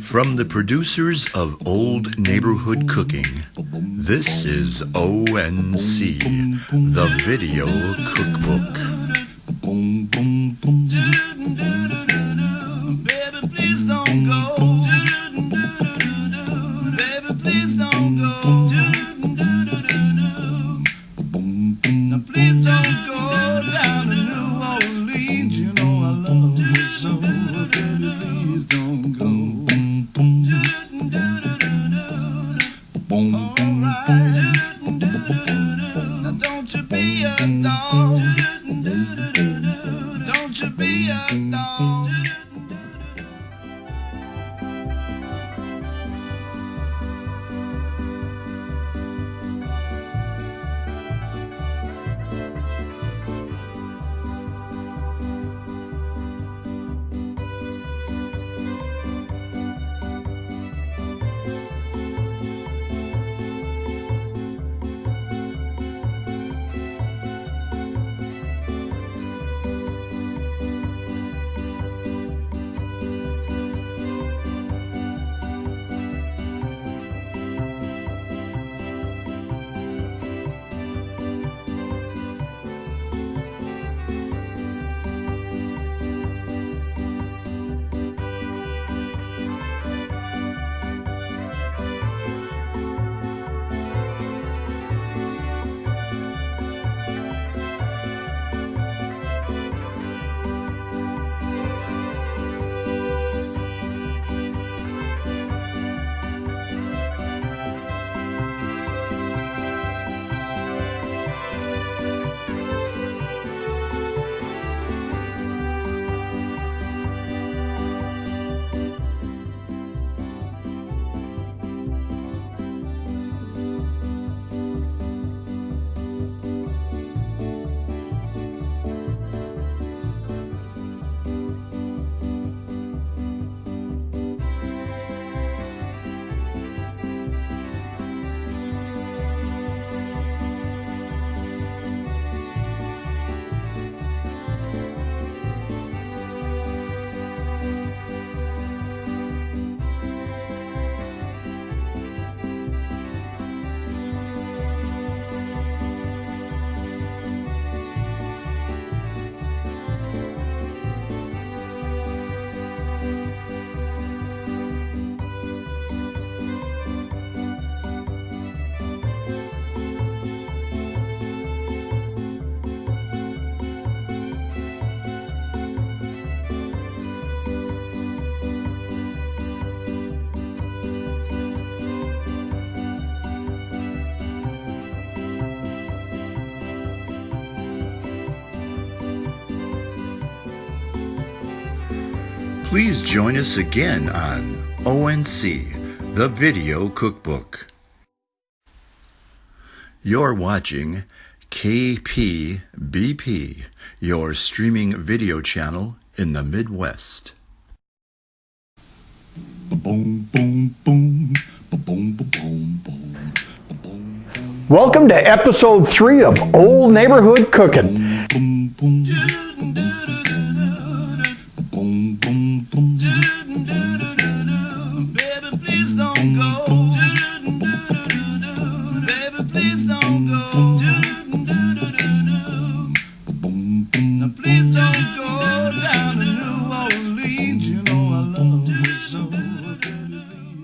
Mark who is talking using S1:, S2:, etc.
S1: From the producers of Old Neighborhood Cooking, this is ONC The Video Cookbook.
S2: Baby, please don't go. Baby, please don't go. Now please don't go down to New Orleans. You know I love you so. Baby, please don't go. Alright. Now don't you be a dog. Don't you be a dog.
S1: Please join us again on ONC The Video Cookbook. You're watching KPBP, your streaming video channel in the Midwest.
S3: Welcome to episode 3 of Old Neighborhood Cooking.
S2: Baby, please don't go. Baby, please don't go. Now please don't go down to New Orleans. You know I love you so. Baby, please.